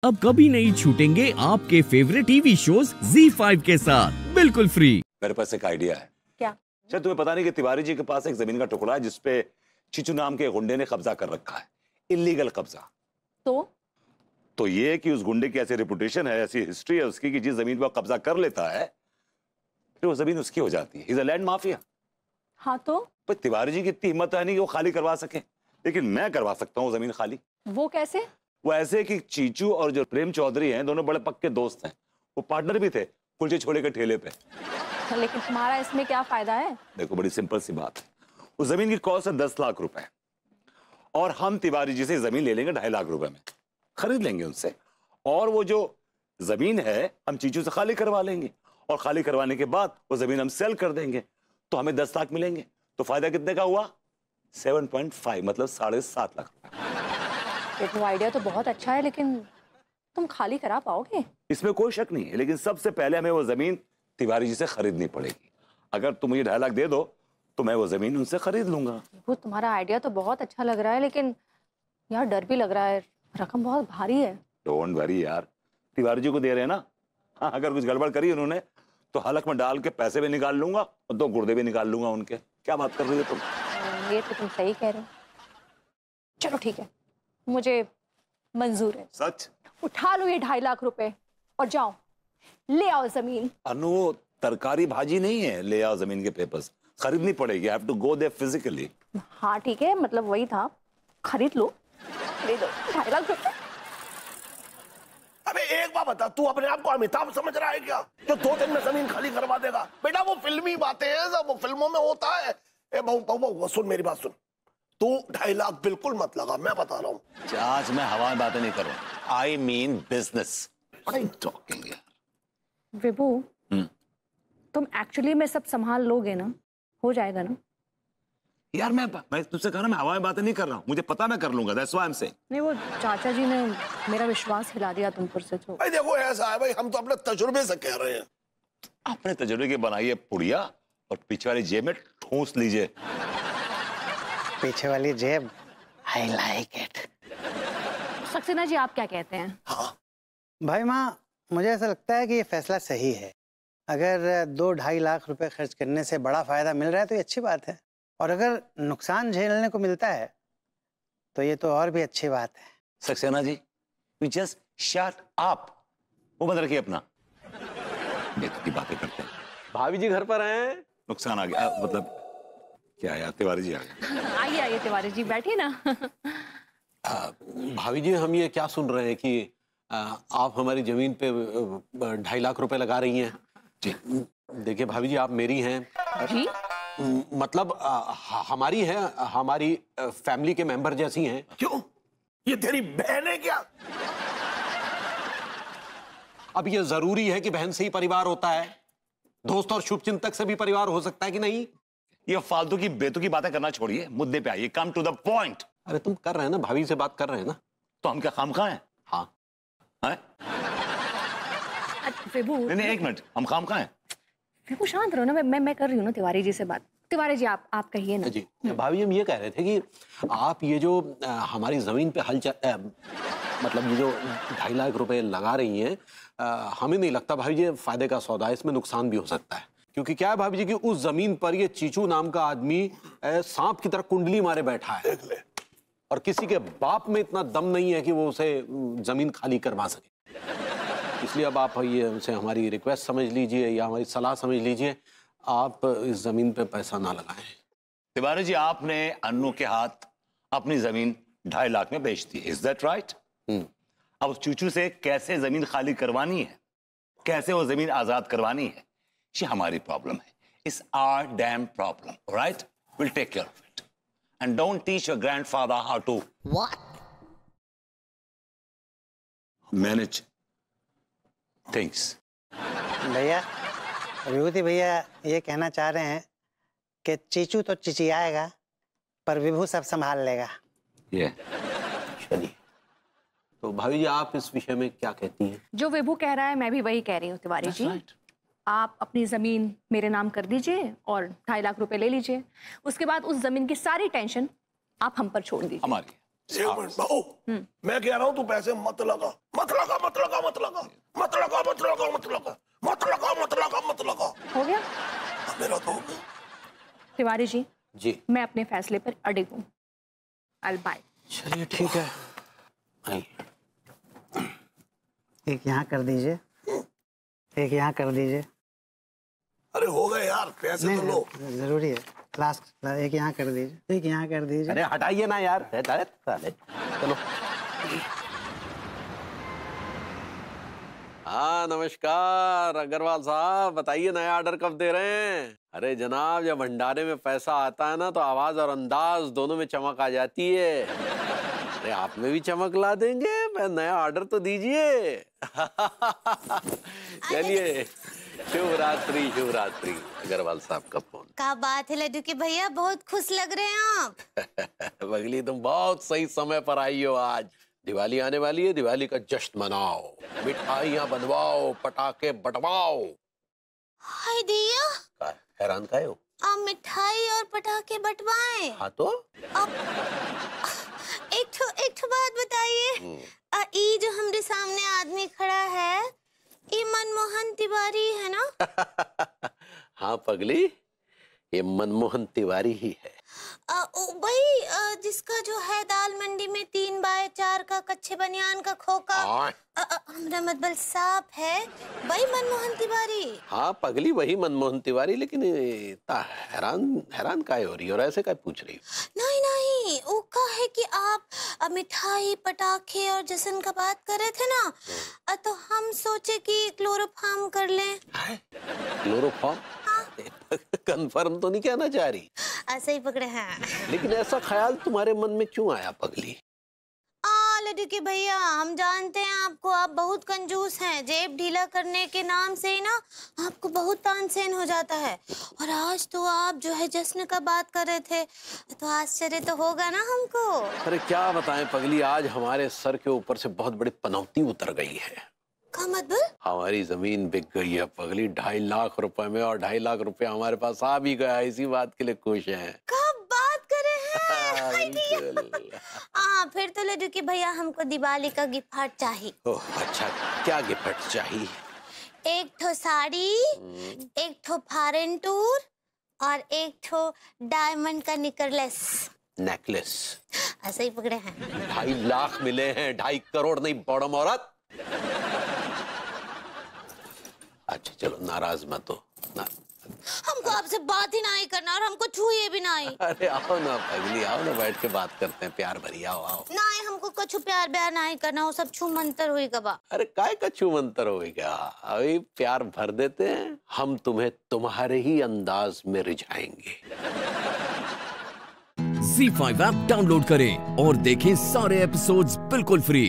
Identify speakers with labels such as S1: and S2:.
S1: अब कभी नहीं छूटेंगे आपके फेवरेट टीवी शोज ZEE5 के साथ बिल्कुल फ्री।
S2: मेरे पास एक आइडिया है।
S3: क्या?
S2: शायद तुम्हें पता नहीं कि तिवारी जी के पास एक जमीन का टुकड़ा है जिसपे चीचू नाम के गुंडे ने कब्जा कर रखा है, इलीगल कब्जा।
S3: तो
S2: ये कि उस गुंडे की ऐसी रेपुटेशन है, ऐसी हिस्ट्री है उसकी कि जिस जमीन पर कब्जा कर लेता है फिर वो जमीन उसकी हो जाती है। He is a land mafia.
S3: हाँ तो
S2: पर तिवारी जी की इतनी हिम्मत है नहीं कि वो खाली करवा सके, लेकिन मैं करवा सकता हूँ जमीन खाली।
S3: वो कैसे?
S2: वो ऐसे कि चीचू और जो प्रेम चौधरी हैं दोनों बड़े पक्के दोस्त हैं, वो पार्टनर भी थे कुलचे छोले के ठेले पे।
S3: लेकिन तुम्हारा इसमें क्या फायदा है?
S2: देखो बड़ी सिंपल सी बात है, उस जमीन की कॉस्ट है 10 लाख रुपए और हम तिवारी जी से जमीन ले लेंगे 2.5 लाख रुपए में, खरीद लेंगे उनसे, और वो जो जमीन है हम चीचू से खाली करवा लेंगे और खाली करवाने के बाद वो जमीन हम सेल कर देंगे तो हमें 10 लाख मिलेंगे। तो फायदा कितने का हुआ? 7.5 मतलब 7.5 लाख रुपए।
S3: वो आइडिया तो बहुत अच्छा है, लेकिन तुम खाली करा पाओगे?
S2: इसमें कोई शक नहीं है, लेकिन सबसे पहले हमें वो जमीन तिवारी जी से खरीदनी पड़ेगी। अगर तुम मुझे 2.5 लाख दे दो तो मैं वो जमीन उनसे खरीद लूंगा।
S3: वो तुम्हारा आइडिया तो बहुत अच्छा लग रहा है, लेकिन यार डर भी लग रहा है, रकम बहुत भारी है।
S2: डोंट वरी यार, तिवारी जी को दे रहे हैं ना। हाँ, अगर कुछ गड़बड़ करी उन्होंने तो हलक में डाल के पैसे भी निकाल लूंगा और 2 गुर्दे भी निकाल लूंगा उनके। क्या बात कर रही हो तुम?
S3: ये तो तुम सही कह रहे हो। चलो ठीक है, मुझे मंजूर है।
S2: सच?
S3: उठा लो ये 2.5 लाख रुपए और जाओ ले आओ जमीन।
S2: अनु वो तरकारी भाजी नहीं है, ले आओ जमीन के पेपर्स, खरीदनी पड़ेगी। I have to go there physically.
S3: हाँ ठीक है, मतलब वही था, खरीद लो, ले दो 2.5 लाख रुपए।
S4: अबे एक बात बता, तू अपने आप को अमिताभ समझ रहा है क्या, जो 2 दिन में जमीन खाली करवा देगा? बेटा वो फिल्मी बातें हैं, सब वो फिल्मों में होता है। ए बहू सुन मेरी बात सुन, तू 2.5 लाख बिल्कुल मत लगा, मैं बता रहा हूँ।
S2: चाच मैं हवा में बातें नहीं कर रहा, I mean business. What are you talking यार?
S3: विभू, तुम एक्चुअली में सब संभाल लोगे ना? हो जाएगा ना?
S2: यार मैं तुझसे कह रहा, मैं हवा में बातें नहीं कर रहा हूँ, मुझे पता मैं कर लूंगा, that's why I am saying.
S3: नहीं, वो चाचा जी ने मेरा विश्वास हिला दिया तुम पर से। तो
S4: भाई देखो ऐसा है भाई, हम तो अपने तजुर्बे से कह रहे हैं।
S2: अपने तजुर्बे की बनाइए पुड़िया और पीछे वाली जेब में ठूंस लीजिए।
S5: पीछे वाली जेब, I like it.
S3: Saxena ji आप क्या कहते हैं?
S4: हाँ
S5: भाई माँ, मुझे ऐसा लगता है कि ये फैसला सही है। अगर 2-2.5 लाख रुपए खर्च करने से बड़ा फायदा मिल रहा है तो ये अच्छी बात है, और अगर नुकसान झेलने को मिलता है तो ये तो और भी अच्छी बात है।
S2: Saxena ji, you just shut up. वो बंद रखिए अपना, बेतुकी की बातें करते हैं।
S6: भाभी जी घर पर हैं?
S2: नुकसान आ गया मतलब क्या यार, तिवारी जी आ गए।
S3: आइए आइए तिवारी जी, बैठिए ना।
S6: भाभी जी हम ये क्या सुन रहे हैं कि आप हमारी जमीन पे 2.5 लाख रुपए लगा रही हैं?
S2: जी
S6: देखिए भाभी जी, आप मेरी हैं
S3: जी?
S6: मतलब हमारी है, हमारी फैमिली के मेंबर जैसी हैं।
S4: क्यों, ये तेरी बहन है क्या?
S6: अब ये जरूरी है कि बहन से ही परिवार होता है? दोस्त और शुभचिंतक से भी परिवार हो सकता है कि नहीं?
S2: ये फालतू की बेतुकी की बातें करना छोड़िए, मुद्दे पे आइए, कम टू द पॉइंट।
S6: अरे तुम कर रहे हैं ना, भाभी से बात कर रहे हैं ना।
S2: तो हम क्या खामखा हैं?
S6: हाँ
S2: हैं?
S3: विभू,
S2: नहीं एक मिनट, हम खामखा हैं?
S3: विभू शांत रहो ना, मैं कर रही हूँ ना तिवारी जी से बात। तिवारी जी आप कहिए ना।
S6: जी भाभी जी, हम ये कह रहे थे कि आप ये जो हमारी जमीन पे मतलब ये जो 2.5 लाख रुपए लगा रही हैं, हमें नहीं लगता भाभी जी फायदे का सौदा है, इसमें नुकसान भी हो सकता है। क्योंकि क्या है भाभी जी कि उस जमीन पर ये चीचू नाम का आदमी सांप की तरह कुंडली मारे बैठा है, और किसी के बाप में इतना दम नहीं है कि वो उसे जमीन खाली करवा सके। इसलिए अब आप ये उनसे हमारी रिक्वेस्ट समझ लीजिए या हमारी सलाह समझ लीजिए, आप इस जमीन पे पैसा ना लगाएं।
S2: तिवारी जी, आपने अन्नू के हाथ अपनी जमीन 2.5 लाख में बेच दी, इज दैट राइट? अब उस चूचू से कैसे जमीन खाली करवानी है, कैसे वो जमीन आजाद करवानी है, ये हमारी प्रॉब्लम है। It's our damn problem, right? Will take care of it and don't teach your grandfather how to manage things.
S5: भैया, विभूति भैया ये कहना चाह रहे हैं कि चीचू तो चिचियाएगा पर विभू सब संभाल लेगा।
S2: ये
S6: चलिए, तो भाभी जी आप इस विषय में क्या कहती हैं?
S3: जो विभू कह रहा है मैं भी वही कह रही हूँ तिवारी जी। आप अपनी जमीन मेरे नाम कर दीजिए और 2.5 लाख रुपए ले लीजिए। उसके बाद उस जमीन की सारी टेंशन आप हम पर छोड़ दीजिए।
S2: हमारी
S4: एक मिनट बहू, मैं कह रहा हूँ तू पैसे मत लगा, मत लगा, मत लगा, मत लगा, मत लगा, मत लगा, मत लगा, मत लगा, मत लगा, मत लगा।
S3: हो गया?
S4: मेरा तो हो गया।
S3: तिवारी जी, मैं अपने फैसले पर अडिग हूँ। I'll buy।
S6: चलिए ठीक है।
S5: एक यहाँ कर दीजिए, एक यहाँ कर दीजिए।
S4: अरे हो गए यार, पैसे तो लो।
S5: जरूरी है। लास्ट एक यहाँ कर दीजिए, एक यहाँ कर दीजिए।
S6: अरे हटाइए ना यार, चलो। हाँ नमस्कार अग्रवाल साहब, बताइए नया ऑर्डर कब दे रहे हैं? अरे जनाब, जब भंडारे में पैसा आता है ना तो आवाज और अंदाज दोनों में चमक आ जाती है। अरे आप में भी चमक ला देंगे, मैं नया ऑर्डर तो दीजिए। चलिए, शुभ रात्रि, शुभ रात्रि। अग्रवाल साहब का फोन।
S7: क्या बात है लड्डू के भैया, बहुत खुश लग रहे हैं आप।
S6: बगली तुम बहुत सही समय पर आई हो। आज दिवाली आने वाली है, दिवाली का जश्न मनाओ, मिठाइयाँ बनवाओ, पटाखे बटवाओ।
S7: हाय दिया,
S6: हैरान काहे हो?
S7: आप मिठाई और पटाखे बंटवाएं।
S6: हाँ तो
S7: अब एक ठो बात बताइए, ये जो हमारे सामने आदमी खड़ा है, ये मनमोहन तिवारी है ना?
S6: हाँ पगली, ये मनमोहन तिवारी ही है।
S7: वही जिसका जो है दाल मंडी में 3x4 का कच्चे बनियान का खोका हमरा मतबल सांप है, वही मनमोहन तिवारी।
S6: हाँ पगली, वही मनमोहन तिवारी। लेकिन इतना हैरान काहे हो रही है और ऐसे काहे पूछ रही हो?
S7: नहीं, वो का है कि आप मिठाई पटाखे और जश्न का बात कर रहे थे ना, तो हम सोचे कि क्लोरोफार्म कर लें।
S6: क्लोरोफार्म? कंफर्म तो नहीं कहना चाह रही?
S7: ऐसे ही पकड़े हैं।
S6: लेकिन ऐसा ख्याल तुम्हारे मन में क्यों आया पगली?
S7: लड्डू के भैया, हम जानते हैं आपको, आप बहुत कंजूस हैं। जेब ढीला करने के नाम से ही ना आपको बहुत तानसेन हो जाता है। और आज तो आप जो है जश्न का बात कर रहे थे, तो आश्चर्य तो होगा ना हमको।
S6: अरे क्या बताएं पगली, आज हमारे सर के ऊपर से बहुत बड़ी पनौती उतर गई है।
S7: का मतलब?
S6: हमारी जमीन बिक गई है पगली 2.5 लाख रुपए में, और 2.5 लाख रुपए हमारे पास आ भी गया। इसी बात के लिए खुश हैं।
S7: कब बात करे हैं? फिर तो लड्डू के भैया हमको दिवाली का गिफ्ट चाहिए।
S6: ओह अच्छा, क्या गिफ्ट चाहिए?
S7: एक ठो साड़ी, एक ठो फॉरेन टूर और एक ठो डायमंड का नेकलेस। ऐसे ही पकड़े हैं।
S6: 2.5 लाख मिले हैं, 2.5 करोड़ नहीं बड़म औरत। अच्छा चलो, नाराज मत हो।
S7: हमको आपसे बात ही नहीं करना और हमको छूए भी नहीं।
S6: अरे आओ ना पगली, आओ ना, बैठ के बात करते हैं प्यार भरी। आओ।
S7: नहीं, हमको कुछ प्यार ब्यार नहीं करना, वो सब छू मंतर हुई कबा।
S6: अरे काय का छू मंतर होगा, अभी प्यार भर देते हैं। हम तुम्हें तुम्हारे ही अंदाज में रिझाएंगे।
S1: ZEE5 ऐप डाउनलोड करें और देखें सारे एपिसोड्स बिल्कुल फ्री।